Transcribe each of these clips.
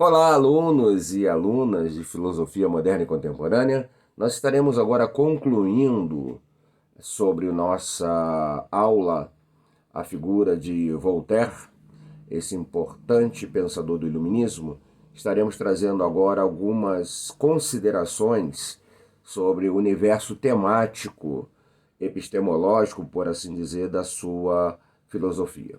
Olá, alunos e alunas de Filosofia Moderna e Contemporânea. Nós estaremos agora concluindo sobre nossa aula a figura de Voltaire, esse importante pensador do Iluminismo. Estaremos trazendo agora algumas considerações sobre o universo temático, epistemológico, por assim dizer, da sua filosofia.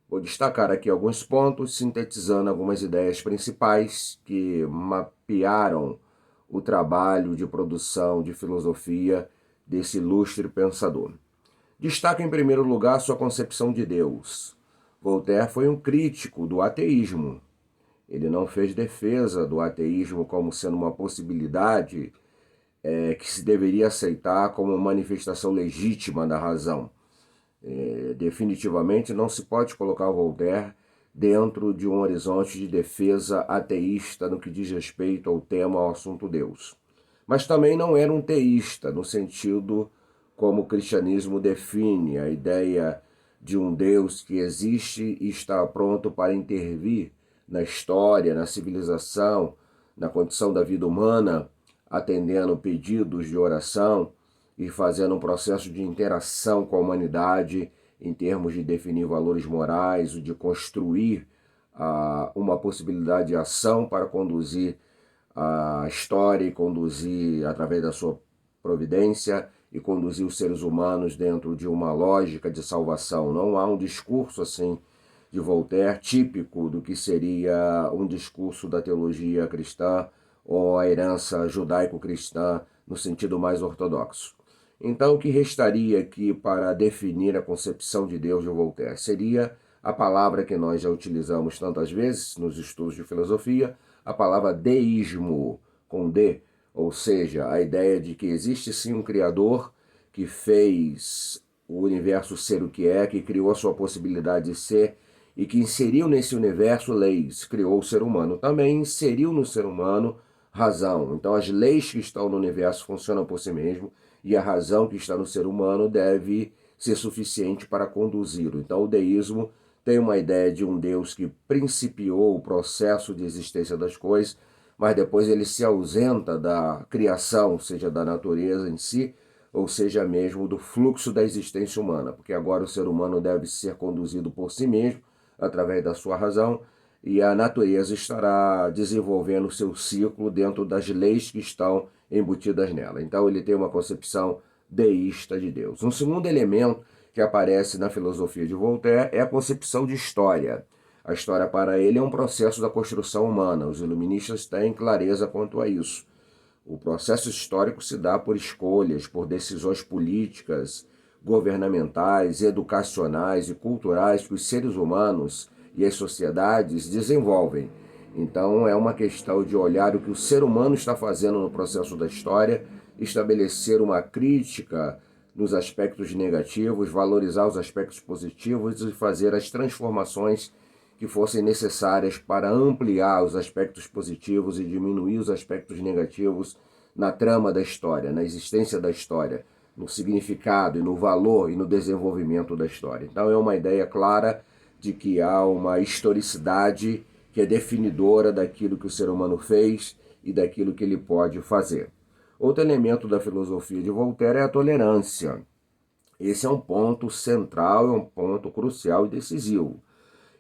Vou destacar aqui alguns pontos, sintetizando algumas ideias principais que mapearam o trabalho de produção de filosofia desse ilustre pensador. Destaca em primeiro lugar sua concepção de Deus. Voltaire foi um crítico do ateísmo. Ele não fez defesa do ateísmo como sendo uma possibilidade que se deveria aceitar como manifestação legítima da razão. Definitivamente não se pode colocar Voltaire dentro de um horizonte de defesa ateísta no que diz respeito ao tema, ao assunto Deus. Mas também não era um teísta, no sentido como o cristianismo define a ideia de um Deus que existe e está pronto para intervir na história, na civilização, na condição da vida humana, atendendo pedidos de oração e fazendo um processo de interação com a humanidade em termos de definir valores morais, de construir uma possibilidade de ação para conduzir a história e conduzir, através da sua providência, e conduzir os seres humanos dentro de uma lógica de salvação. Não há um discurso assim de Voltaire típico do que seria um discurso da teologia cristã ou a herança judaico-cristã no sentido mais ortodoxo. Então, o que restaria aqui para definir a concepção de Deus de Voltaire seria a palavra que nós já utilizamos tantas vezes nos estudos de filosofia, a palavra deísmo, com D, ou seja, a ideia de que existe sim um Criador que fez o universo ser o que é, que criou a sua possibilidade de ser e que inseriu nesse universo leis, criou o ser humano. Também inseriu no ser humano razão. Então, as leis que estão no universo funcionam por si mesmo e a razão que está no ser humano deve ser suficiente para conduzi-lo. Então, o deísmo tem uma ideia de um Deus que principiou o processo de existência das coisas, mas depois ele se ausenta da criação, seja da natureza em si, ou seja mesmo do fluxo da existência humana, porque agora o ser humano deve ser conduzido por si mesmo, através da sua razão, e a natureza estará desenvolvendo o seu ciclo dentro das leis que estão embutidas nela. Então ele tem uma concepção deísta de Deus. Um segundo elemento que aparece na filosofia de Voltaire é a concepção de história. A história para ele é um processo da construção humana. Os iluministas têm clareza quanto a isso. O processo histórico se dá por escolhas, por decisões políticas, governamentais, educacionais e culturais que os seres humanos e as sociedades desenvolvem. Então é uma questão de olhar o que o ser humano está fazendo no processo da história, estabelecer uma crítica nos aspectos negativos, valorizar os aspectos positivos e fazer as transformações que fossem necessárias para ampliar os aspectos positivos e diminuir os aspectos negativos na trama da história, na existência da história, no significado e no valor e no desenvolvimento da história. Então é uma ideia clara de que há uma historicidade que é definidora daquilo que o ser humano fez e daquilo que ele pode fazer. Outro elemento da filosofia de Voltaire é a tolerância. Esse é um ponto central, é um ponto crucial e decisivo.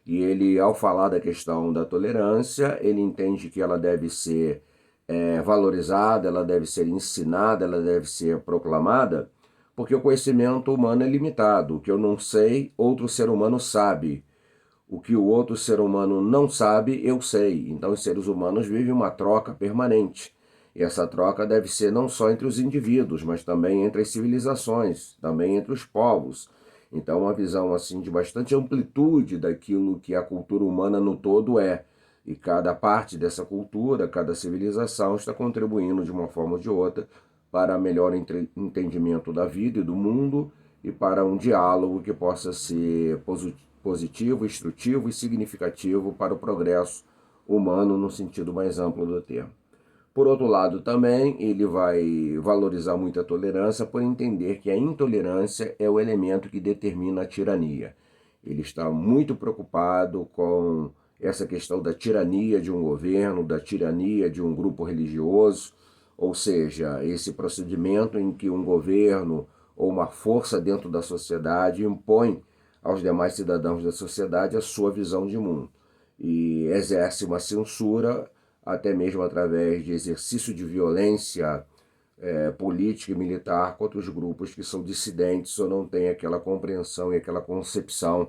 E ele, ao falar da questão da tolerância, ele entende que ela deve ser valorizada, ela deve ser ensinada, ela deve ser proclamada, porque o conhecimento humano é limitado. O que eu não sei, outro ser humano sabe. O que o outro ser humano não sabe, eu sei. Então os seres humanos vivem uma troca permanente. E essa troca deve ser não só entre os indivíduos, mas também entre as civilizações, também entre os povos. Então uma visão assim de bastante amplitude daquilo que a cultura humana no todo é. E cada parte dessa cultura, cada civilização está contribuindo de uma forma ou de outra para melhor entendimento da vida e do mundo e para um diálogo que possa ser positivo, instrutivo e significativo para o progresso humano no sentido mais amplo do termo. Por outro lado, também, ele vai valorizar muito a tolerância por entender que a intolerância é o elemento que determina a tirania. Ele está muito preocupado com essa questão da tirania de um governo, da tirania de um grupo religioso, ou seja, esse procedimento em que um governo ou uma força dentro da sociedade impõe aos demais cidadãos da sociedade a sua visão de mundo e exerce uma censura, até mesmo através de exercício de violência política e militar contra os grupos que são dissidentes ou não têm aquela compreensão e aquela concepção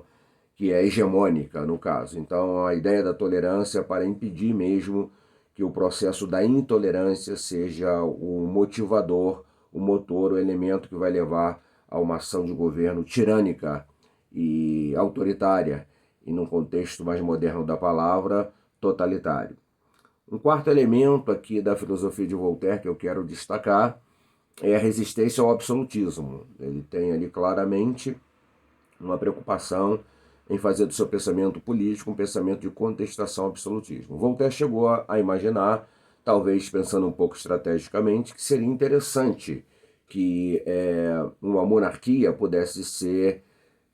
que é hegemônica no caso. Então a ideia da tolerância é para impedir mesmo que o processo da intolerância seja o motivador, o motor, o elemento que vai levar a uma ação de governo tirânica e autoritária, e num contexto mais moderno da palavra, totalitário. Um quarto elemento aqui da filosofia de Voltaire que eu quero destacar é a resistência ao absolutismo. Ele tem ali claramente uma preocupação em fazer do seu pensamento político um pensamento de contestação ao absolutismo. Voltaire chegou a imaginar, talvez pensando um pouco estrategicamente, que seria interessante que uma monarquia pudesse ser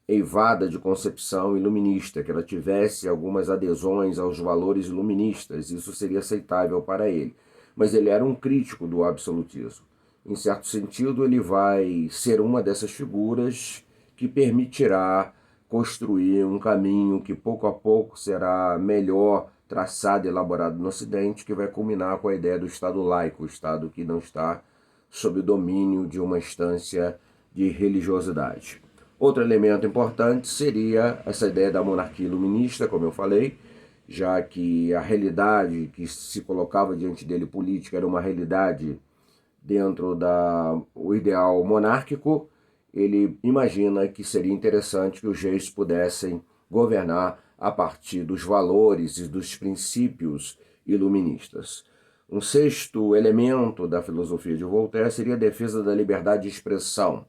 eivada de concepção iluminista, que ela tivesse algumas adesões aos valores iluministas, isso seria aceitável para ele. Mas ele era um crítico do absolutismo. Em certo sentido, ele vai ser uma dessas figuras que permitirá construir um caminho que pouco a pouco será melhor traçado e elaborado no Ocidente, que vai culminar com a ideia do Estado laico, o Estado que não está sob o domínio de uma instância de religiosidade. Outro elemento importante seria essa ideia da monarquia iluminista, como eu falei, já que a realidade que se colocava diante dele política era uma realidade dentro do ideal monárquico. Ele imagina que seria interessante que os reis pudessem governar a partir dos valores e dos princípios iluministas. Um sexto elemento da filosofia de Voltaire seria a defesa da liberdade de expressão.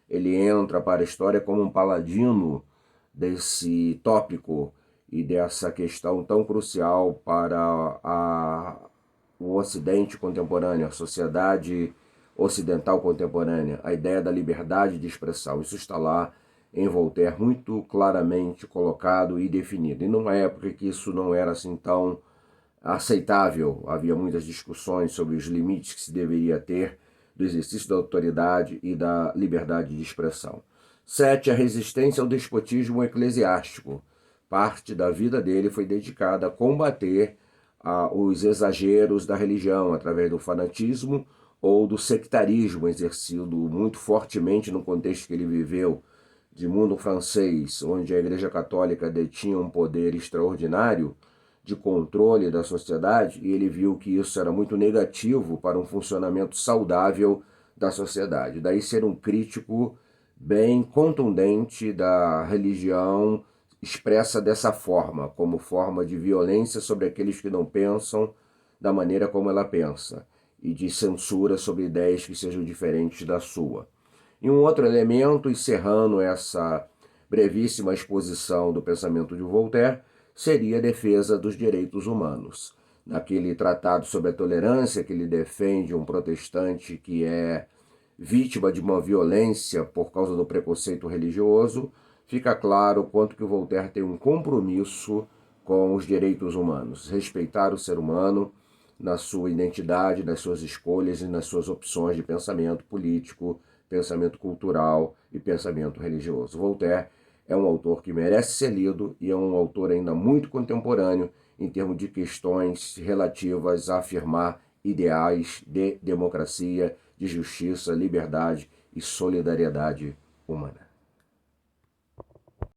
Ele entra para a história como um paladino desse tópico e dessa questão tão crucial para o Ocidente contemporâneo, a sociedade ocidental contemporânea, a ideia da liberdade de expressão. Isso está lá em Voltaire muito claramente colocado e definido. E numa época que isso não era assim tão aceitável, havia muitas discussões sobre os limites que se deveria ter do exercício da autoridade e da liberdade de expressão. 7. A resistência ao despotismo eclesiástico. Parte da vida dele foi dedicada a combater os exageros da religião através do fanatismo ou do sectarismo exercido muito fortemente no contexto que ele viveu de mundo francês, onde a Igreja Católica detinha um poder extraordinário de controle da sociedade, e ele viu que isso era muito negativo para um funcionamento saudável da sociedade. Daí ser um crítico bem contundente da religião expressa dessa forma, como forma de violência sobre aqueles que não pensam da maneira como ela pensa, e de censura sobre ideias que sejam diferentes da sua. E um outro elemento, encerrando essa brevíssima exposição do pensamento de Voltaire, seria a defesa dos direitos humanos. Naquele tratado sobre a tolerância que ele defende um protestante que é vítima de uma violência por causa do preconceito religioso, fica claro quanto que Voltaire tem um compromisso com os direitos humanos, respeitar o ser humano na sua identidade, nas suas escolhas e nas suas opções de pensamento político, pensamento cultural e pensamento religioso. Voltaire é um autor que merece ser lido e é um autor ainda muito contemporâneo em termos de questões relativas a afirmar ideais de democracia, de justiça, liberdade e solidariedade humana.